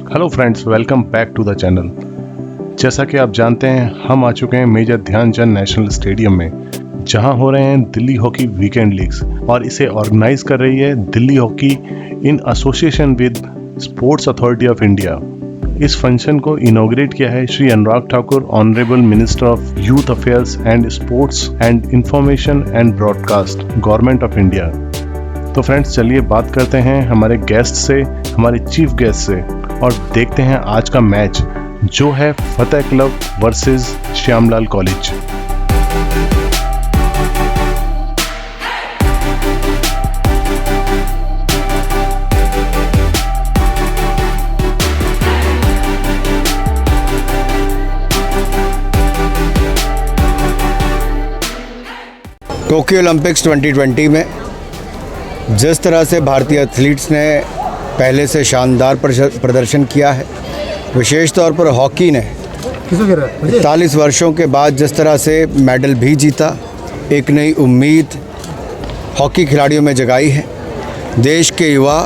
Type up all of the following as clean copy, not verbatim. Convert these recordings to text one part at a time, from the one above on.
Hello friends, welcome back to the channel. जैसा कि आप जानते हैं, हम आ चुके हैं मेजर ध्यानचंद नेशनल स्टेडियम में, जहां हो रहे हैं दिल्ली हॉकी वीकेंड लीग्स और इसे ऑर्गेनाइज कर रही है Delhi hockey in association with sports authority of India. इस फंक्शन को इनॉग्रेट किया है Shri Anurag Thakur, honourable minister of youth affairs and sports and information and broadcast, government of India. तो फ्रेंड्स, चलिए बात करते हैं हमारे गेस्ट से, हमारे चीफ गेस्ट से, और देखते हैं आज का मैच जो है Fateh club versus Shyamlal college. Tokyo Olympics 2020 में जिस तरह से भारतीय एथलीट्स ने पहले से शानदार प्रदर्शन किया है, विशेष तौर पर हॉकी ने 41 वर्षों के बाद जिस तरह से मेडल भी जीता, एक नई उम्मीद हॉकी खिलाड़ियों में जगाई है। देश के युवा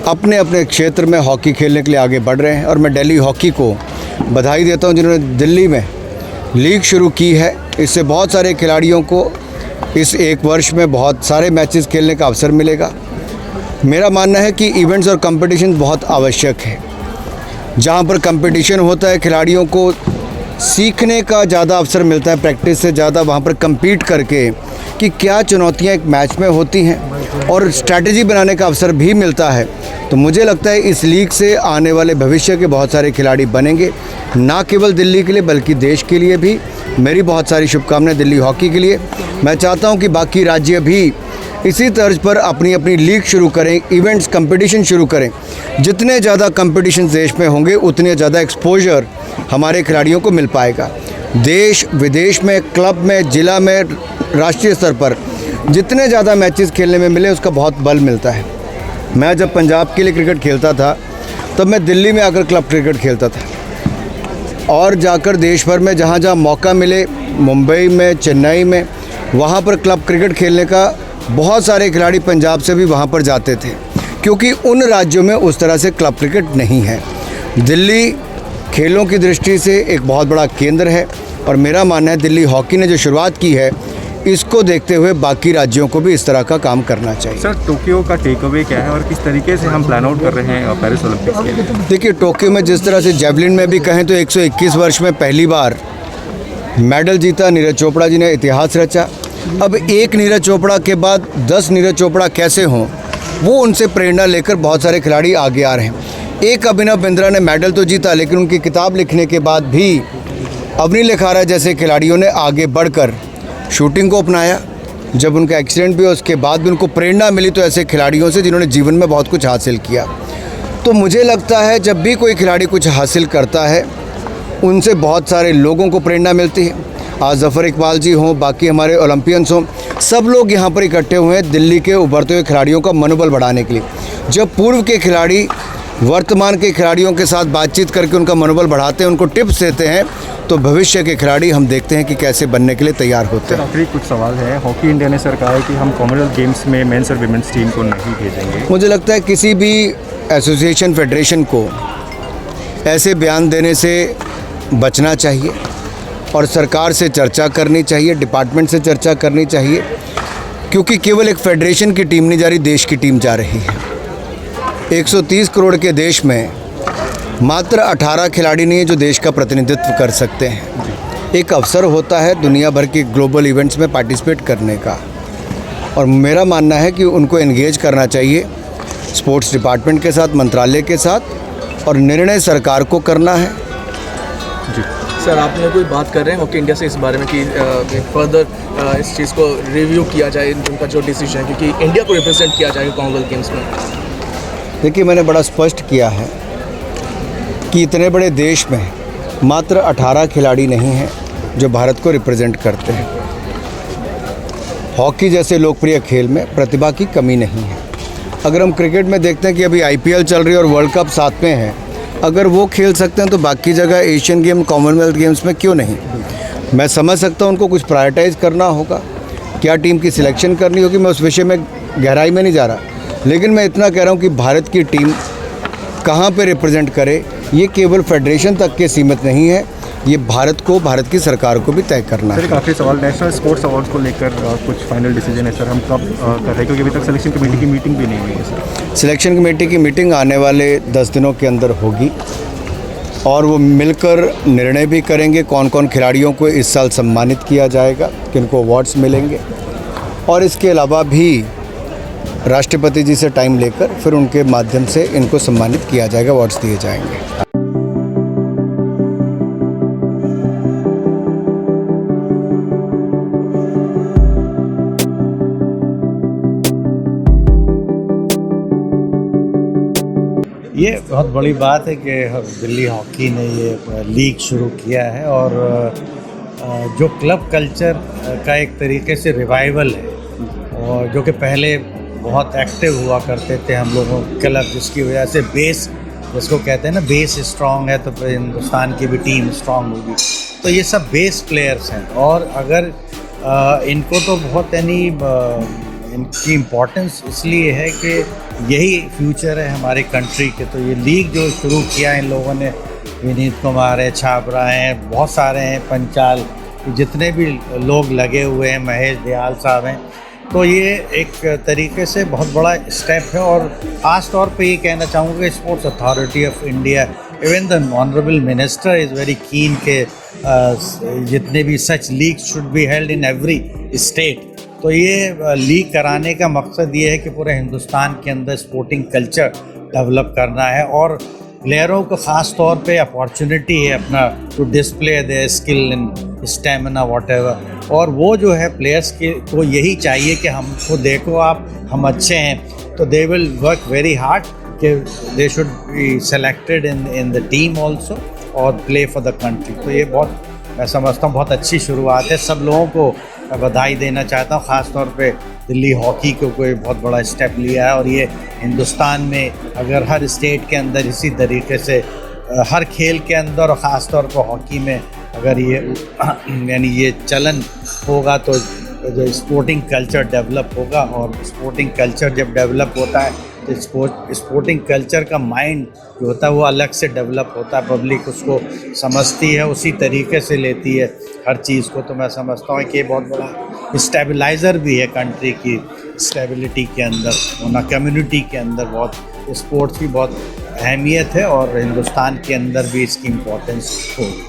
अपने अपने क्षेत्र में हॉकी खेलने के लिए आगे बढ़ रहे हैं और मैं दिल्ली हॉकी को बधाई देता हूं जिन्होंने दिल्ली में लीग शुरू की है। इससे बहुत सारे खिलाड़ियों को इस एक वर्ष में बहुत सारे मैचेस खेलने का अवसर मिलेगा। मेरा मानना है कि इवेंट्स और कंपटीशन बहुत आवश्यक है। जहां पर कंपटीशन होता है, खिलाड़ियों को सीखने का ज़्यादा अवसर मिलता है, प्रैक्टिस से ज़्यादा वहां पर compete करके कि क्या चुनौतियां एक मैच में होती हैं और स्ट्रैटेजी बनाने का अवसर भी मिलता है। तो मुझे लगता है इस लीग से आने वाले भविष्य के बहुत सारे खिलाड़ी बनेंगे, ना केवल दिल्ली के लिए बल्कि देश के लिए भी। मेरी बहुत सारी शुभकामनाएं दिल्ली हॉकी के लिए। मैं चाहता हूं कि बाकी राज्य भी इसी तर्ज पर अपनी अपनी लीग शुरू करें, इवेंट्स कंपटीशन शुरू करें। जितने ज़्यादा कंपटीशन देश में होंगे उतने ज़्यादा एक्सपोजर हमारे खिलाड़ियों को मिल पाएगा। देश विदेश में, क्लब में, ज़िला में, राष्ट्रीय स्तर पर जितने ज़्यादा मैचेस खेलने में मिले उसका बहुत बल मिलता है। मैं जब पंजाब के लिए क्रिकेट खेलता था तब मैं दिल्ली में आकर क्लब क्रिकेट खेलता था और जाकर देश भर में जहाँ जहाँ मौका मिले, मुंबई में, चेन्नई में, वहाँ पर क्लब क्रिकेट खेलने का बहुत सारे खिलाड़ी पंजाब से भी वहाँ पर जाते थे, क्योंकि उन राज्यों में उस तरह से क्लब क्रिकेट नहीं है। दिल्ली खेलों की दृष्टि से एक बहुत बड़ा केंद्र है और मेरा मानना है दिल्ली हॉकी ने जो शुरुआत की है, इसको देखते हुए बाकी राज्यों को भी इस तरह का काम करना चाहिए। सर, टोक्यो का टेक अवे क्या है और किस तरीके से हम प्लान आउट कर रहे हैं पेरिस ओलंपिक्स के लिए? देखिए, टोक्यो में जिस तरह से जेवलिन में भी कहें तो 121 वर्ष में पहली बार मेडल जीता, नीरज चोपड़ा जी ने इतिहास रचा। अब एक नीरज चोपड़ा के बाद 10 नीरज चोपड़ा कैसे हों, वो उनसे प्रेरणा लेकर बहुत सारे खिलाड़ी आगे आ रहे हैं। एक अभिनव बिंद्रा ने मेडल तो जीता, लेकिन उनकी किताब लिखने के बाद भी अवनी लेखारा जैसे खिलाड़ियों ने आगे बढ़कर शूटिंग को अपनाया। जब उनका एक्सीडेंट भी हुआ उसके बाद भी उनको प्रेरणा मिली तो ऐसे खिलाड़ियों से जिन्होंने जीवन में बहुत कुछ हासिल किया। तो मुझे लगता है जब भी कोई खिलाड़ी कुछ हासिल करता है उनसे बहुत सारे लोगों को प्रेरणा मिलती है। आज ज़फ़र इकबाल जी हों, बाकी हमारे ओलंपियंस हों, सब लोग यहाँ पर इकट्ठे हुए हैं दिल्ली के उभरते हुए खिलाड़ियों का मनोबल बढ़ाने के लिए। जब पूर्व के खिलाड़ी वर्तमान के खिलाड़ियों के साथ बातचीत करके उनका मनोबल बढ़ाते हैं, उनको टिप्स देते हैं, तो भविष्य के खिलाड़ी हम देखते हैं कि कैसे बनने के लिए तैयार होते हैं। आखिरी कुछ सवाल है। हॉकी इंडिया ने सर कहा है कि हम कॉमनवेल्थ गेम्स में मेंस और विमेंस टीम को नहीं भेजेंगे। मुझे लगता है किसी भी एसोसिएशन फेडरेशन को ऐसे बयान देने से बचना चाहिए और सरकार से चर्चा करनी चाहिए, डिपार्टमेंट से चर्चा करनी चाहिए, क्योंकि केवल एक फेडरेशन की टीम नहीं जा रही, देश की टीम जा रही है। 130 करोड़ के देश में मात्र 18 खिलाड़ी नहीं है जो देश का प्रतिनिधित्व कर सकते हैं। एक अवसर होता है दुनिया भर के ग्लोबल इवेंट्स में पार्टिसिपेट करने का, और मेरा मानना है कि उनको एंगेज करना चाहिए स्पोर्ट्स डिपार्टमेंट के साथ, मंत्रालय के साथ, और निर्णय सरकार को करना है। जी सर, आपने कोई बात कर रहे हैं हॉकी इंडिया से इस बारे में कि फर्दर इस चीज़ को रिव्यू किया जाए, उनका जो डिसीजन है, क्योंकि इंडिया को रिप्रेजेंट किया जाएगा कॉमनवेल्थ गेम्स में? देखिए, मैंने बड़ा स्पष्ट किया है कि इतने बड़े देश में मात्र 18 खिलाड़ी नहीं हैं जो भारत को रिप्रेजेंट करते हैं। हॉकी जैसे लोकप्रिय खेल में प्रतिभा की कमी नहीं है। अगर हम क्रिकेट में देखते हैं कि अभी IPL चल रही है और वर्ल्ड कप साथ में है, अगर वो खेल सकते हैं तो बाकी जगह एशियन गेम, कॉमनवेल्थ गेम्स में क्यों नहीं? मैं समझ सकता हूँ उनको कुछ प्रायोरिटाइज करना होगा, क्या टीम की सिलेक्शन करनी होगी। मैं उस विषय में गहराई में नहीं जा रहा, लेकिन मैं इतना कह रहा हूँ कि भारत की टीम कहाँ पे रिप्रेजेंट करे, ये केवल फेडरेशन तक के सीमित नहीं है, ये भारत को, भारत की सरकार को भी तय करना सर है। काफ़ी सवाल नेशनल स्पोर्ट्स अवार्ड्स को लेकर कुछ फाइनल डिसीजन है सर, हम कब कर रहे हैं, क्योंकि अभी तक सिलेक्शन कमेटी की मीटिंग भी नहीं हुई है सर। सिलेक्शन कमेटी की मीटिंग आने वाले 10 दिनों के अंदर होगी और वो मिलकर निर्णय भी करेंगे कौन कौन खिलाड़ियों को इस साल सम्मानित किया जाएगा, किनको अवार्ड्स मिलेंगे, और इसके अलावा भी राष्ट्रपति जी से टाइम लेकर फिर उनके माध्यम से इनको सम्मानित किया जाएगा, अवार्ड्स दिए जाएंगे। ये बहुत बड़ी बात है कि दिल्ली हॉकी ने ये लीग शुरू किया है और जो क्लब कल्चर का एक तरीके से रिवाइवल है, और जो कि पहले बहुत एक्टिव हुआ करते थे हम लोगों क्लब, जिसकी वजह से बेस, जिसको कहते हैं ना, बेस स्ट्रांग है तो फिर हिंदुस्तान की भी टीम स्ट्रांग होगी। तो ये सब बेस प्लेयर्स हैं और अगर इनको तो बहुत इनकी इम्पोर्टेंस इसलिए है कि यही फ्यूचर है हमारे कंट्री के। तो ये लीग जो शुरू किया इन लोगों ने, विनीत कुमार है, छाबरा हैं, बहुत सारे हैं, पंचाल, जितने भी लोग लगे हुए हैं, महेश दयाल साहब हैं, तो ये एक तरीके से बहुत बड़ा स्टेप है। और ख़ास तौर पे ये कहना चाहूँगा कि sports authority of India, even the honourable minister is very keen के जितने भी such league should be held in every state. तो ये लीग कराने का मकसद ये है कि पूरे हिंदुस्तान के अंदर स्पोर्टिंग कल्चर डेवलप करना है और प्लेयरों को ख़ास तौर पे अपॉर्चुनिटी है अपना to display their skill and stamina whatever. और वो जो है प्लेयर्स के को यही चाहिए कि हमको देखो आप, हम अच्छे हैं, तो they will work very hard कि they should be selected in the team also और प्ले फॉर द कंट्री। तो ये बहुत, मैं समझता हूँ, बहुत अच्छी शुरुआत है। सब लोगों को बधाई देना चाहता हूँ, ख़ास तौर पे दिल्ली हॉकी को कोई बहुत बड़ा स्टेप लिया है। और ये हिंदुस्तान में अगर हर स्टेट के अंदर इसी तरीके से हर खेल के अंदर और ख़ास तौर पर हॉकी में अगर ये यानी ये चलन होगा तो जो स्पोर्टिंग कल्चर डेवलप होगा। और स्पोर्टिंग कल्चर जब डेवलप होता है तो स्पोर्टिंग कल्चर का माइंड जो होता है वो अलग से डेवलप होता है, पब्लिक उसको समझती है, उसी तरीके से लेती है हर चीज़ को। तो मैं समझता हूँ कि ये बहुत बड़ा स्टेबलाइज़र भी है कंट्री की स्टेबिलिटी के अंदर होना, कम्युनिटी के अंदर बहुत स्पोर्ट्स की बहुत अहमियत है और हिंदुस्तान के अंदर भी इसकी इम्पोर्टेंस होगी।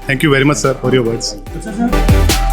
Thank you very much sir for your words.